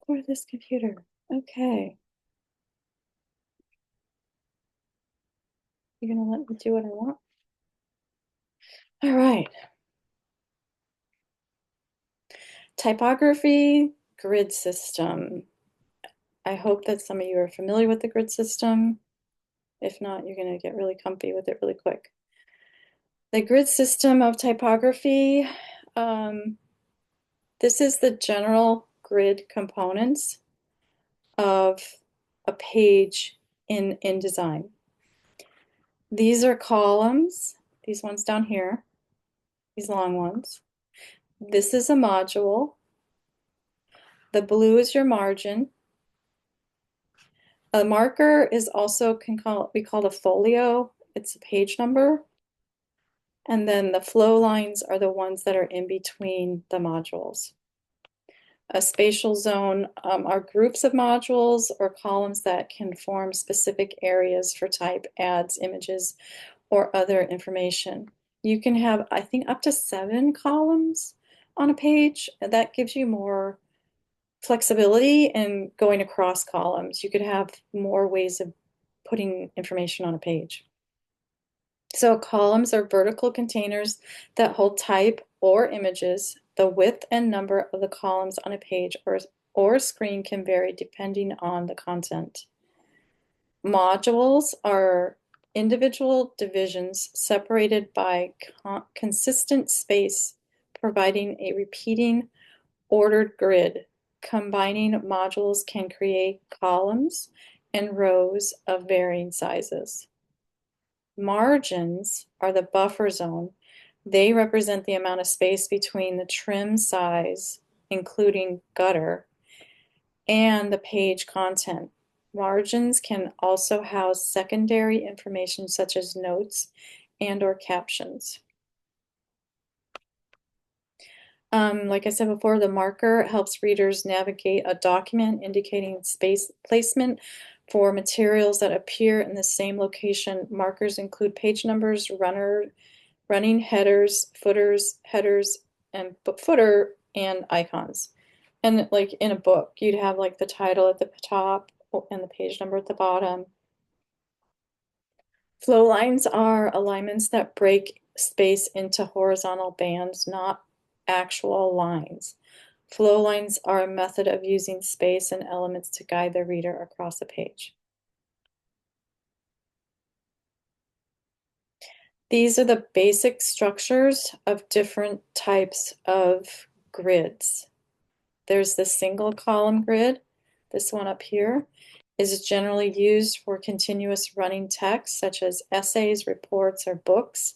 or this computer. Okay. You're gonna let me do what I want? All right. Typography grid system. I hope that some of you are familiar with the grid system. If not, you're gonna get really comfy with it really quick. The grid system of typography, this is the general grid components of a page in InDesign. These are columns, these ones down here, these long ones. This is a module. The blue is your margin. A marker is also be called a folio. It's a page number. And then the flow lines are the ones that are in between the modules. A spatial zone are groups of modules or columns that can form specific areas for type, ads, images, or other information. You can have, I think, up to 7 columns on a page. That gives you more flexibility in going across columns. You could have more ways of putting information on a page. So columns are vertical containers that hold type or images. The width and number of the columns on a page or screen can vary depending on the content. Modules are individual divisions separated by consistent space, providing a repeating ordered grid. Combining modules can create columns and rows of varying sizes. Margins are the buffer zone. They represent the amount of space between the trim size, including gutter, and the page content. Margins can also house secondary information such as notes and/or captions. Like I said before, the marker helps readers navigate a document indicating space placement for materials that appear in the same location. Markers include page numbers, running headers, footers, and footer, and icons. And like in a book, you'd have like the title at the top and the page number at the bottom. Flow lines are alignments that break space into horizontal bands, not actual lines. Flow lines are a method of using space and elements to guide the reader across a page. These are the basic structures of different types of grids. There's the single column grid. This one up here is generally used for continuous running text, such as essays, reports, or books.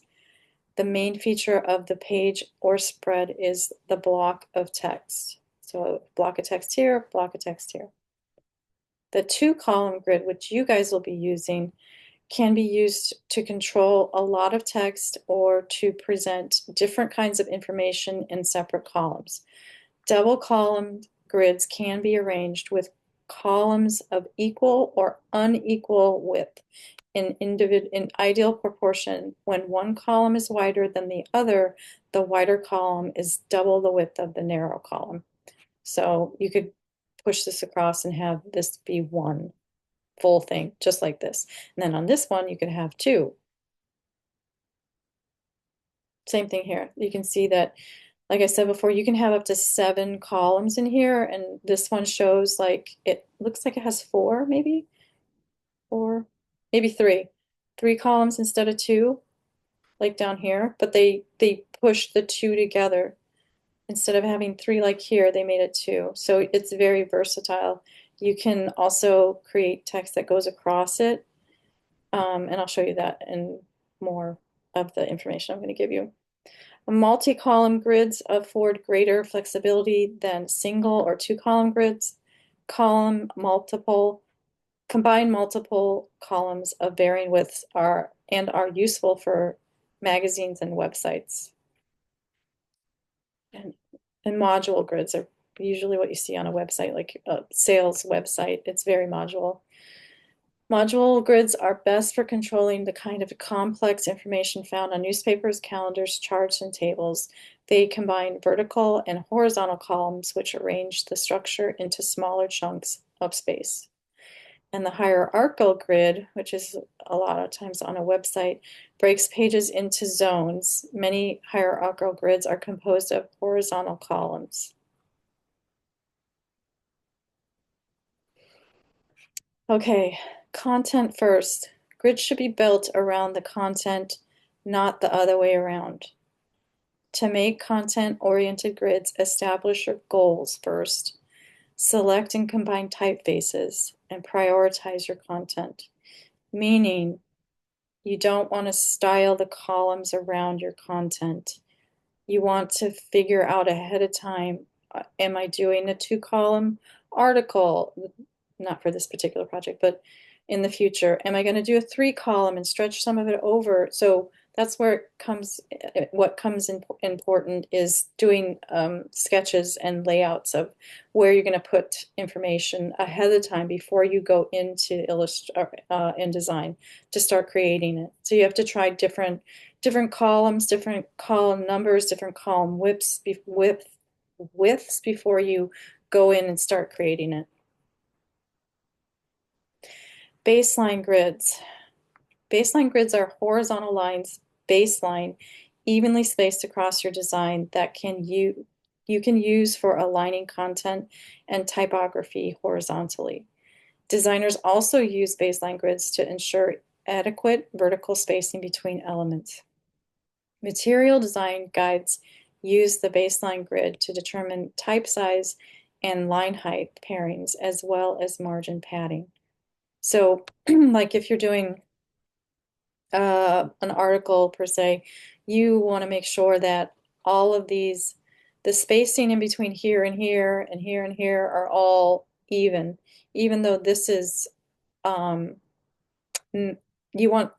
The main feature of the page or spread is the block of text. So block of text here, block of text here. The 2-column grid, which you guys will be using, can be used to control a lot of text or to present different kinds of information in separate columns. Double column grids can be arranged with columns of equal or unequal width in ideal proportion. When one column is wider than the other, the wider column is double the width of the narrow column. So you could push this across and have this be one full thing, just like this. And then on this one, you could have 2. Same thing here. You can see that, like I said before, you can have up to 7 columns in here, and this one shows like, it looks like it has 4, maybe 4, maybe 3. 3 columns instead of 2, like down here, but they pushed the 2 together. Instead of having 3 like here, they made it 2. So it's very versatile. You can also create text that goes across it, and I'll show you that in more of the information I'm going to give you. Multi-column grids afford greater flexibility than single or 2-column grids. Combine multiple columns of varying widths are useful for magazines and websites. And module grids are usually what you see on a website, like a sales website. It's very modular. Module grids are best for controlling the kind of complex information found on newspapers, calendars, charts, and tables. They combine vertical and horizontal columns, which arrange the structure into smaller chunks of space. And the hierarchical grid, which is a lot of times on a website, breaks pages into zones. Many hierarchical grids are composed of horizontal columns. Okay, content first. Grids should be built around the content, not the other way around. To make content-oriented grids, establish your goals first. Select and combine typefaces and prioritize your content, meaning you don't want to style the columns around your content. You want to figure out ahead of time, am I doing a 2-column article? Not for this particular project, but in the future. Am I going to do a 3-column and stretch some of it over? So that's where it comes, what comes in important is doing sketches and layouts of where you're going to put information ahead of time before you go into InDesign to start creating it. So you have to try different columns, different column numbers, different column widths before you go in and start creating it. Baseline grids. Baseline grids are horizontal lines, baseline, evenly spaced across your design that you can use for aligning content and typography horizontally. Designers also use baseline grids to ensure adequate vertical spacing between elements. Material design guides use the baseline grid to determine type size and line height pairings, as well as margin padding. So, like if you're doing an article per se, you want to make sure that all of these, the spacing in between here and here and here and here are all even though this is, you want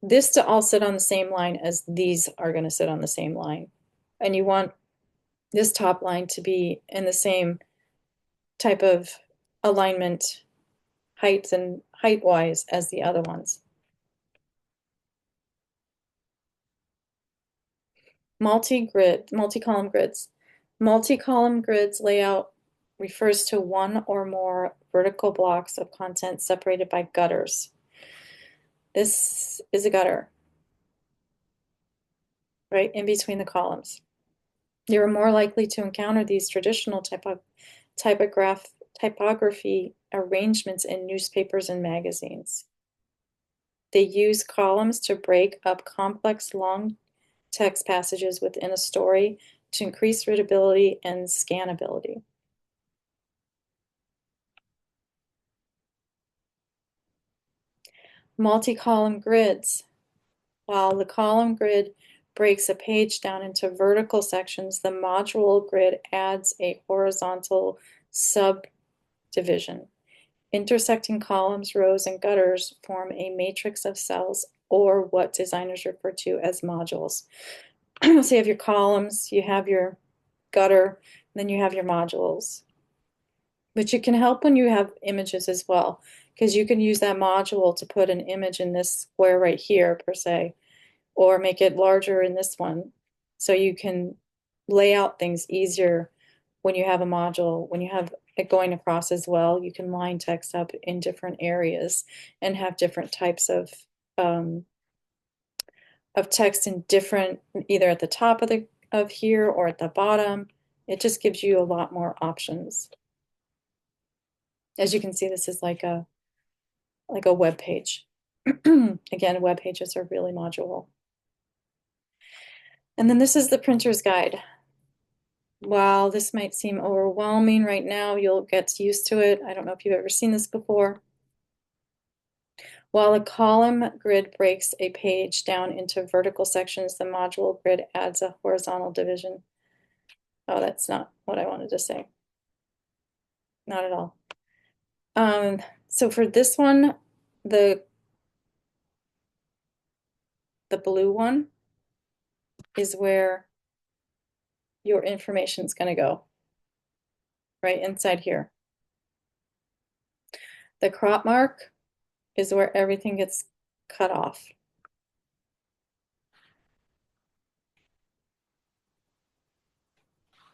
this to all sit on the same line as these are going to sit on the same line. And you want this top line to be in the same type of alignment, heights and height-wise as the other ones. Multi-column grids. Multi-column grids layout refers to one or more vertical blocks of content separated by gutters. This is a gutter, right, in between the columns. You're more likely to encounter these traditional typography arrangements in newspapers and magazines. They use columns to break up complex long text passages within a story to increase readability and scannability. Multi-column grids. While the column grid breaks a page down into vertical sections, the module grid adds a horizontal subdivision. Intersecting columns, rows, and gutters form a matrix of cells, or what designers refer to as modules. So you have your columns, you have your gutter, then you have your modules. But you can help when you have images as well, because you can use that module to put an image in this square right here, per se, or make it larger in this one. So you can lay out things easier when you have a module. When you have it going across as well, you can line text up in different areas and have different types of text in different, either at the top of here or at the bottom. It just gives you a lot more options. As you can see, this is like a web page. Again, web pages are really modular. And then this is the printer's guide. While this might seem overwhelming right now, you'll get used to it. I don't know if you've ever seen this before. While a column grid breaks a page down into vertical sections, the module grid adds a horizontal division. Oh, that's not what I wanted to say. Not at all. So for this one, the blue one is where your information is going to go, right inside here. The crop mark is where everything gets cut off.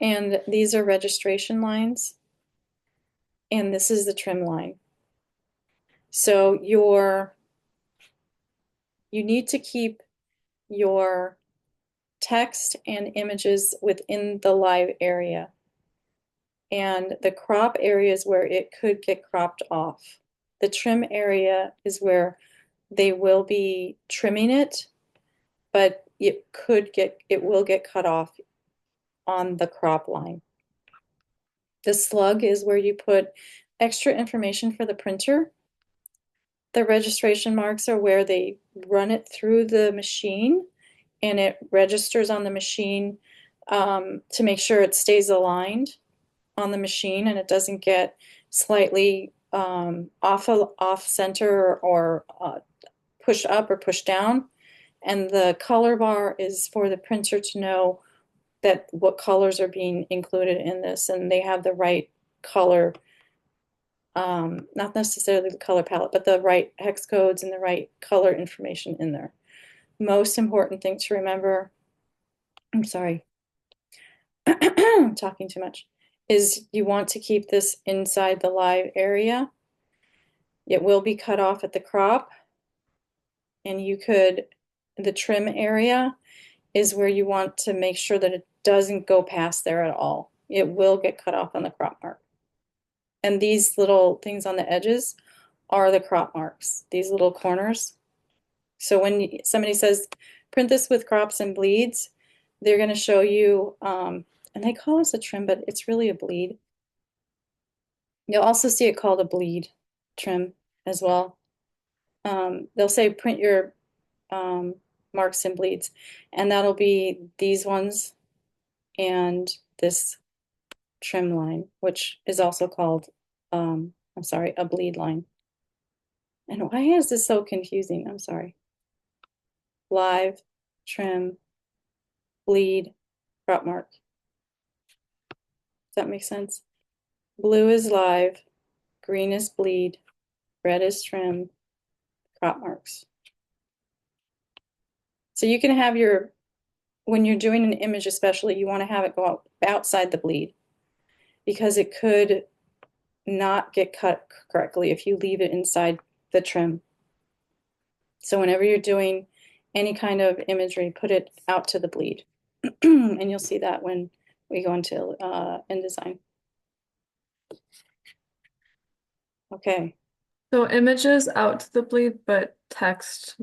And these are registration lines. And this is the trim line. So you need to keep your text and images within the live area. And the crop area is where it could get cropped off. The trim area is where they will be trimming it, but it will get cut off on the crop line. The slug is where you put extra information for the printer. The registration marks are where they run it through the machine and it registers on the machine to make sure it stays aligned on the machine and it doesn't get slightly off center or pushed up or pushed down. And the color bar is for the printer to know that what colors are being included in this and they have the right color, not necessarily the color palette, but the right hex codes and the right color information in there. Most important thing to remember, I'm sorry, I'm talking too much, is you want to keep this inside the live area. It will be cut off at the crop, and the trim area is where you want to make sure that it doesn't go past there at all. It will get cut off on the crop mark. And these little things on the edges are the crop marks, these little corners. So when somebody says, print this with crops and bleeds, they're going to show you, and they call this a trim, but it's really a bleed. You'll also see it called a bleed trim as well. They'll say print your marks and bleeds, and that'll be these ones and this trim line, which is also called, I'm sorry, a bleed line. And why is this so confusing? I'm sorry. Live, trim, bleed, crop mark. Does that make sense? Blue is live, green is bleed, red is trim, crop marks. So you can have when you're doing an image especially, you want to have it go outside the bleed because it could not get cut correctly if you leave it inside the trim. So whenever you're doing any kind of imagery, put it out to the bleed. And you'll see that when we go into InDesign. Okay. So images out to the bleed, but text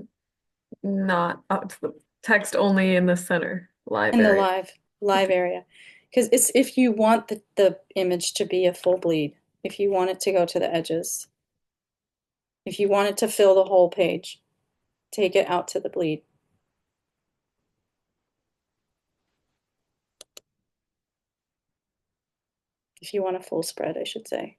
not out to the text only in the center live In the area. live area. Because it's if you want the image to be a full bleed, if you want it to go to the edges, if you want it to fill the whole page, take it out to the bleed. If you want a full spread, I should say.